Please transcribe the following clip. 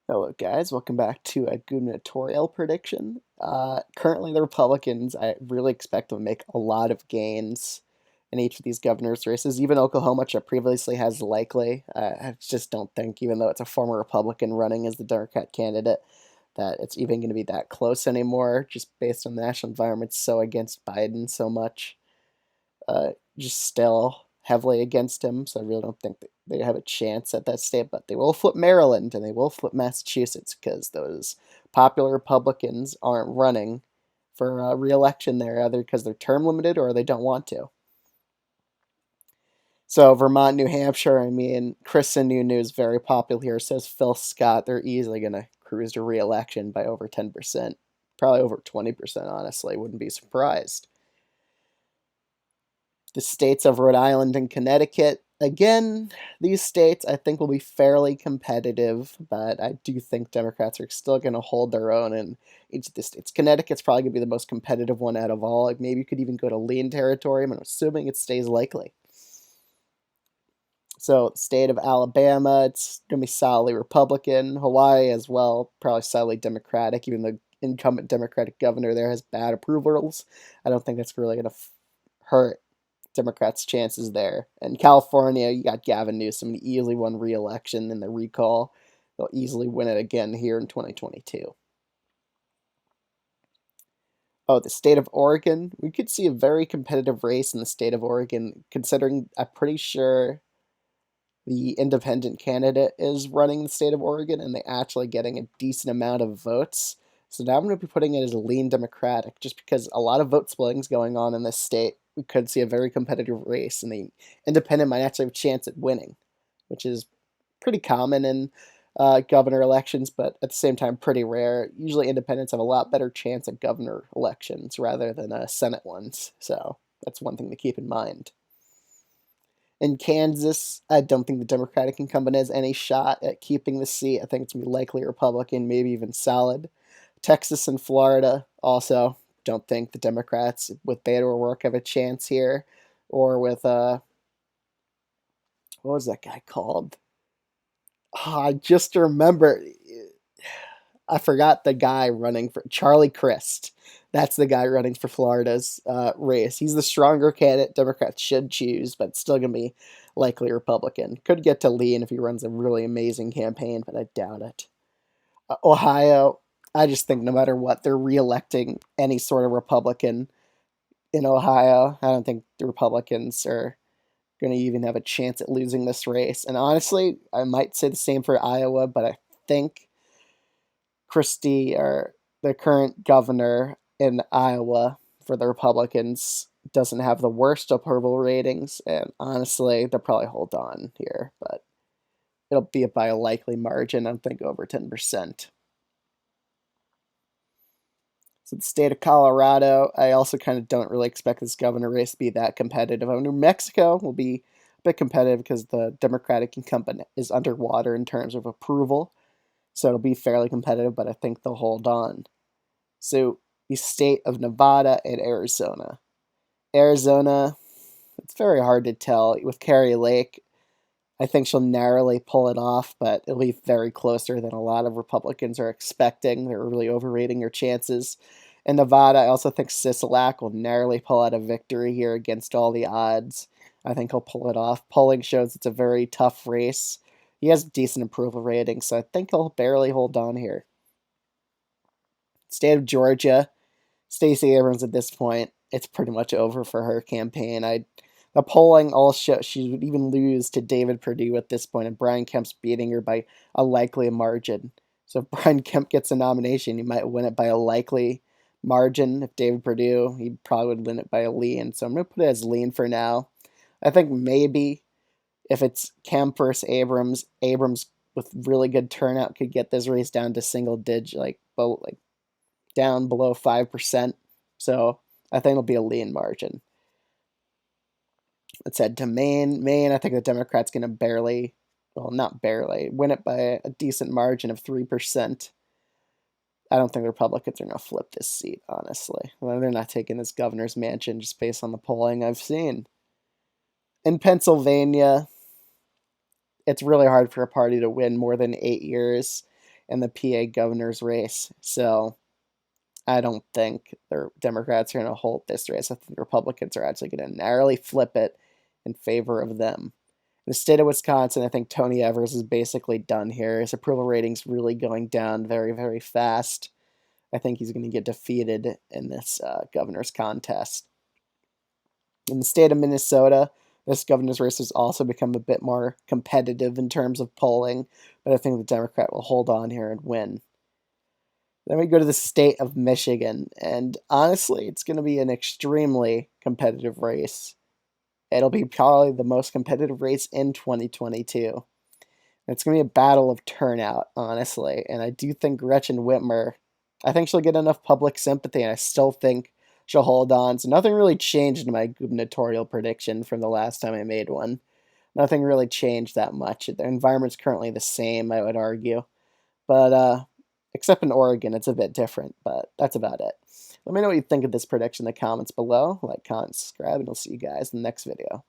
Hello, guys. Welcome back to a gubernatorial prediction. Currently, the Republicans, I really expect to make a lot of gains in each of these governor's races. Even Oklahoma, which I previously has likely. I just don't think, even though it's a former Republican running as the Democrat candidate, that it's even going to be that close anymore, just based on the national environment so against Biden so much. Just still heavily against him, so I really don't think that they have a chance at that state. But they will flip Maryland and they will flip Massachusetts because those popular Republicans aren't running for re-election there, either because they're term limited or they don't want to. So Vermont, New Hampshire, I mean, Chris Sununu is very popular here. Says Phil Scott, they're easily going to cruise to re-election by over 10%, probably over 20%, honestly. Wouldn't be surprised. The states of Rhode Island and Connecticut. Again, these states I think will be fairly competitive, but I do think Democrats are still going to hold their own in each of the states. Connecticut's probably going to be the most competitive one out of all. Like maybe you could even go to lean territory. I'm assuming it stays likely. So, state of Alabama, it's going to be solidly Republican. Hawaii as well, probably solidly Democratic, even the incumbent Democratic governor there has bad approvals. I don't think that's really going to hurt Democrats' chances there. And California, you got Gavin Newsom. He easily won re-election in the recall. They'll easily win it again here in 2022. Oh, the state of Oregon. We could see a very competitive race in the state of Oregon, considering I'm pretty sure the independent candidate is running the state of Oregon and they actually getting a decent amount of votes. So now I'm going to be putting it as a lean Democratic just because a lot of vote splitting is going on in this state. We could see a very competitive race and the independent might actually have a chance at winning, which is pretty common in governor elections, but at the same time pretty rare. Usually independents have a lot better chance at governor elections rather than Senate ones. So that's one thing to keep in mind. In Kansas, I don't think the Democratic incumbent has any shot at keeping the seat. I think it's going to be likely Republican, maybe even solid. Texas and Florida, also don't think the Democrats with Beto O'Rourke have a chance here. Or with, what was that guy called? Oh, I just remember. I forgot the guy running for Charlie Crist. That's the guy running for Florida's race. He's the stronger candidate Democrats should choose, but still going to be likely Republican. Could get to lean if he runs a really amazing campaign, but I doubt it. Ohio, I just think no matter what, they're reelecting any sort of Republican in Ohio. I don't think the Republicans are going to even have a chance at losing this race. And honestly, I might say the same for Iowa, but I think Christie, or the current governor in Iowa for the Republicans, doesn't have the worst approval ratings, and honestly, they'll probably hold on here, but it'll be by a likely margin. I think over 10%. So the state of Colorado, I also kind of don't really expect this governor race to be that competitive. New Mexico will be a bit competitive because the Democratic incumbent is underwater in terms of approval, so it'll be fairly competitive, but I think they'll hold on. So the state of Nevada and Arizona. Arizona, it's very hard to tell. With Kari Lake, I think she'll narrowly pull it off, but it'll be very closer than a lot of Republicans are expecting. They're really overrating her chances. In Nevada, I also think Sisolak will narrowly pull out a victory here against all the odds. I think he'll pull it off. Polling shows it's a very tough race. He has decent approval ratings, so I think he'll barely hold on here. State of Georgia, Stacey Abrams at this point, it's pretty much over for her campaign. The polling all show she would even lose to David Perdue at this point, and Brian Kemp's beating her by a likely margin. So if Brian Kemp gets a nomination, he might win it by a likely margin. If David Perdue, he probably would win it by a lean. So I'm going to put it as lean for now. I think maybe if it's Kemp versus Abrams, Abrams with really good turnout could get this race down to single digit, like down below 5%. So I think it'll be a lean margin. Let's head to Maine. Maine, I think the Democrats going to barely, well, not barely, win it by a decent margin of 3%. I don't think the Republicans are going to flip this seat, honestly. Well, they're not taking this governor's mansion just based on the polling I've seen. In Pennsylvania, it's really hard for a party to win more than 8 years. in the PA governor's race. So I don't think the Democrats are going to hold this race. I think the Republicans are actually going to narrowly flip it in favor of them. In the state of Wisconsin, I think Tony Evers is basically done here. His approval rating's really going down very, very fast. I think he's going to get defeated in this governor's contest. In the state of Minnesota, this governor's race has also become a bit more competitive in terms of polling, but I think the Democrat will hold on here and win. Then we go to the state of Michigan, and honestly, it's going to be an extremely competitive race. It'll be probably the most competitive race in 2022. It's going to be a battle of turnout, honestly, and I do think Gretchen Whitmer, I think she'll get enough public sympathy, and I still think she'll hold on. So nothing really changed in my gubernatorial prediction from the last time I made one. Nothing really changed that much. The environment's currently the same, I would argue. But except in Oregon, it's a bit different, but that's about it. Let me know what you think of this prediction in the comments below. Like, comment, subscribe, and I'll see you guys in the next video.